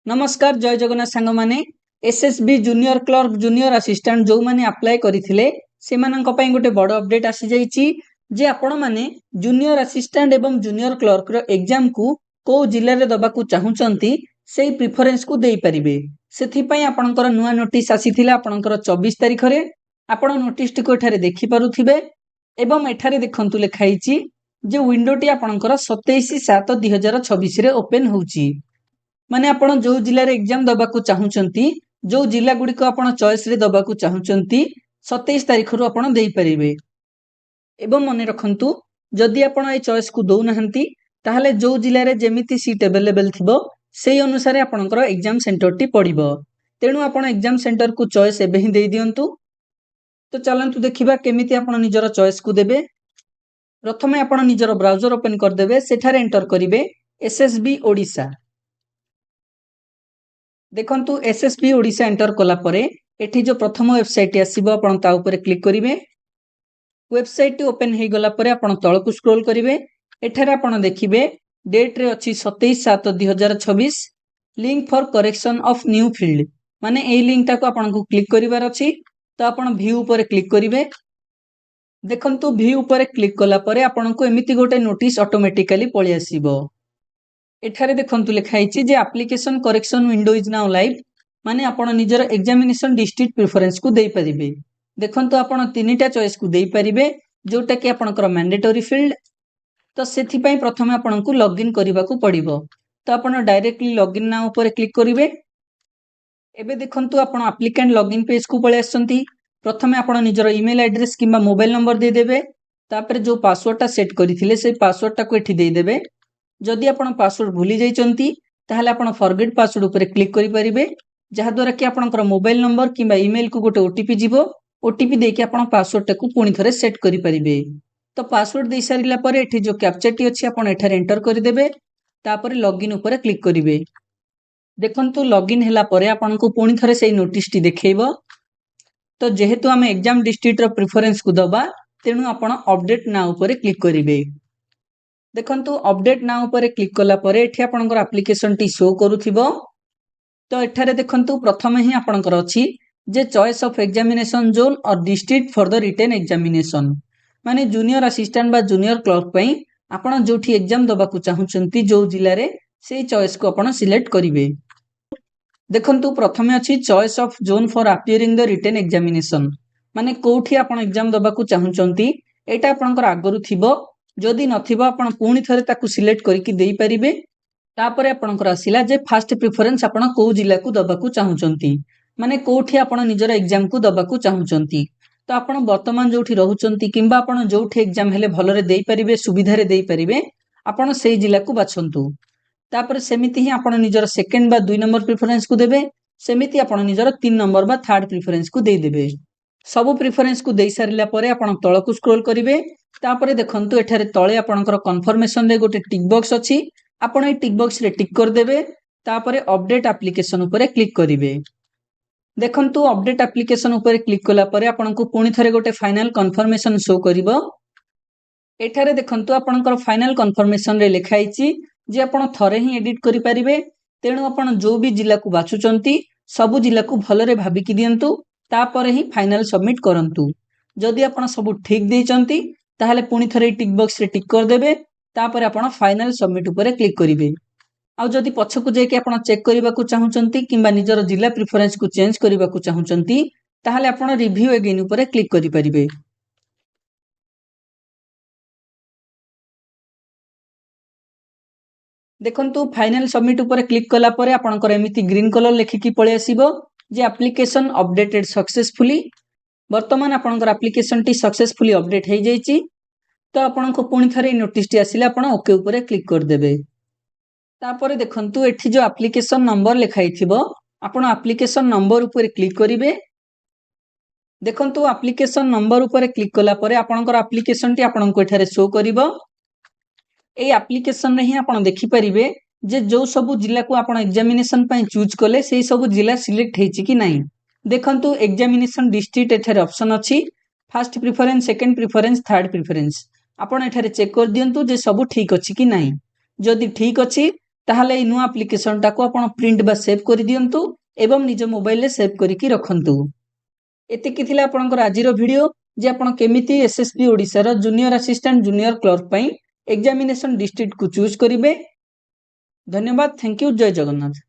नमस्कार जय जगन्नाथ सांग माने SSB junior clerk junior assistant जो माने अप्लाई करथिले सेमानंक पई गोटे बड़ अपडेट आसी जाईची जे आपण माने जूनियर असिस्टेंट एवं जूनियर क्लर्क रो एग्जाम को को जिल्ला रे दबाकू चाहुचंती सेही प्रिफरेंस को देई परिबे सेथि पई आपनकर नुवा नोटिस आसीथिला आपनकर 24 तारिख रे आपण नोटिस टिको एठारे देखि पारुथिबे एवं एठारे देखंतु लेखाइची जे विंडोटी आपनकर 27/7/2026 रे ओपन होउची माने आपण जो जिल्ला रे एग्जाम दबाकू चाहुचंती जो जिल्ला गुडी को आपण चॉइस रे दबाकू चाहुचंती 27 तारिख रु आपण देई परिबे एवं मने रखंतु जदि आपण ए चॉइस को दउ नहंती ताहले जो जिल्ला रे जेमिति सीट अवेलेबल थिबो सेही अनुसार आपनकर एग्जाम सेंटर टी पडिबो तेनु आपण एग्जाम सेंटर को चॉइस एबे ही देई दियंतु। तो चलंतु देखिबा केमिति आपण निजर चॉइस को देबे। प्रथमे आपण निजर ब्राउजर ओपन कर देबे सेठारे एंटर करिवे एसएसबी ओडिसा देखंतु एसएसबी ओडिसा एंटर कला परे एठी जो प्रथम वेबसाइट आसीबो आपण ता ऊपर क्लिक करिवे वेबसाइट ओपन हे गला परे आपण तळ को स्क्रॉल करिवे एठारे आपण देखिबे डेट रे अछि 27/7/2026 link for correction of new field माने ए लिंक ता को आपण को क्लिक करिवार अछि तो आपण व्यू ऊपर क्लिक करिवे देखंतु व्यू ऊपर क्लिक कला परे आपण को एमिति गोटे नोटिस ऑटोमेटिकली पळि आसीबो एठारे देखंतु लिखाइछि जे application correction window is now live माने आपण निजर एग्जामिनेशन डिस्ट्रिक्ट प्रेफरेंस को देई परिबे देखंतु आपण तीनटा चॉइस को देई परिबे जोटा कि आपनकर मैंडेटरी फील्ड तो सेथि पई प्रथमे आपण को लॉगिन करबा को पड़िबो तो आपण डायरेक्टली लॉगिन नाउ ऊपर क्लिक करिवे एबे देखंतु आपण एप्लीकेंट लॉगिन पेज को पळे आछंती प्रथमे आपण निजर ईमेल एड्रेस किबा मोबाइल नंबर दे देबे तापर जो पासवर्ड ता सेट करिथिले से पासवर्ड ता को एठी दे देबे जदि आपण पासवर्ड भूली जाइचंती ताहले आपण फॉरगेट पासवर्ड ऊपर क्लिक करि परिबे जहा द्वारा कि आपनकर मोबाइल नंबर किबा ईमेल को गोटे ओटीपी जीवो ओटीपी देके आपण पासवर्ड टा को पुनी थरे सेट करि परिबे तो पासवर्ड दे सारिला परे एठी जो कैप्चा टी अछि आपण एठारे एंटर करि देबे तापर लॉगिन ऊपर क्लिक करिवे देखंतु लॉगिन हैला परे आपण को पुनी थरे सेही नोटिस टी देखैबो तो जेहेतु हम एग्जाम डिस्ट्रिक्ट रो प्रेफरेंस को दबा तेनु आपण अपडेट नाउ ऊपर क्लिक करिवे देखंतु अपडेट नाउ ऊपर क्लिक कला परे एठी आपनकर एप्लीकेशन टी शो करूथिबो तो एठारे देखंतु प्रथमे ही आपनकर अछि जे चॉइस ऑफ एग्जामिनेशन जोन और district for the written examination माने जूनियर असिस्टेंट बा जूनियर क्लर्क पई आपण जोठी एग्जाम दबाकू चाहुचंती जो जिल्ला रे सेही चॉइस को आपण सिलेक्ट करिवे देखंतु प्रथमे अछि choice of zone for appearing the written examination माने कोठी आपण एग्जाम दबाकू चाहुचंती एटा आपनकर आगरु थिबो जदि नथिबो आपण पुनी थरे ताकू सिलेक्ट करिकि देई परिबे तापरे आपनकर आसिला जे फर्स्ट प्रेफरेंस आपण को जिल्ला को दबाकू चाहुचंती माने कोठी आपण निजर एग्जाम को दबाकू चाहुचंती तो आपण वर्तमान जोठी रहउचंती किंबा आपण जोठी एग्जाम हेले भलरे देई परिबे सुविधा रे देई परिबे आपण सेही जिल्ला को बाछंतु तापर सेमिति ही आपण निजर सेकंड बा 2 नंबर प्रेफरेंस को देबे सेमिति आपण निजर 3 नंबर बा थर्ड प्रेफरेंस को देई देबे सब प्रेफरेंस को देई सारिला परे आपण तळ को स्क्रॉल करिवे तापरे देखंतु एठारे तळे आपणकर कन्फर्मेशन रे गोटे टिक बॉक्स अछि आपण ए टिक बॉक्स रे टिक कर देबे तापरे अपडेट एप्लीकेशन ऊपर क्लिक करिवे देखंतु अपडेट एप्लीकेशन ऊपर क्लिक कला परे आपण को पुनी थरे गोटे फाइनल कन्फर्मेशन शो करिवो एठारे देखंतु आपणकर फाइनल कन्फर्मेशन रे लिखाइछि जे आपण थरे ही एडिट करि परिबे तेणु आपण जो भी जिल्ला को बाछुचंती सब जिल्ला को भलरे भाबिकि दियंतु तापरे ही फाइनल सबमिट करंतु जदि आपण सब ठीक देइचंती ताहले पुनी थरे टिक बॉक्स रे टिक कर देबे तापरे आपण फाइनल सबमिट ऊपर क्लिक करिवे आ जदि पछकु जे कि आपण चेक करबा को चाहुचंती किबा निजर जिल्ला प्रेफरेंस को चेंज करबा को चाहुचंती ताहले आपण रिव्यू अगेन ऊपर क्लिक करि परिबे देखंतु फाइनल सबमिट ऊपर क्लिक कला परे आपनकर एमिति ग्रीन कलर लेखिकी पळे आसीबो जे एप्लीकेशन अपडेटेड सक्सेसफुली वर्तमान आपनकर एप्लीकेशन टी सक्सेसफुली अपडेट हे जाईची तो आपण को पुनी थरे नोटिस टी आसिला आपण ओके ऊपर क्लिक कर देबे तापरे देखंतु एठी जो एप्लीकेशन नंबर लिखाई थिबो आपण एप्लीकेशन नंबर ऊपर क्लिक करिवे देखंतु एप्लीकेशन नंबर ऊपर क्लिक कला परे आपनकर एप्लीकेशन टी आपण को एठारे शो करिवो ए एप्लीकेशन रे ही आपण देखि परिबे जे जो सब जिल्ला को आपण एग्जामिनेशन पई चूज कले सेही सब जिल्ला सिलेक्ट हेछि कि नाही देखंतु एग्जामिनेशन डिस्ट्रिक्ट एठारे ऑप्शन अछि first preference second preference third preference आपण एठारे चेक कर दियंतु जे सब ठीक अछि कि नाही जदि ठीक अछि ताहले एई नुआ एप्लिकेशन टाको आपण प्रिंट बा सेव करि दियंतु एवं निज मोबाइल रे सेव करिकि रखंतु। एतिकी थिला आपणकर आजिरो वीडियो जे आपण केमिति एसएसबी ओडिसा रो जूनियर असिस्टेंट जूनियर क्लर्क पई एग्जामिनेशन डिस्ट्रिक्ट को चूज करिवे। धन्यवाद, थैंक यू, जय जगन्नाथ।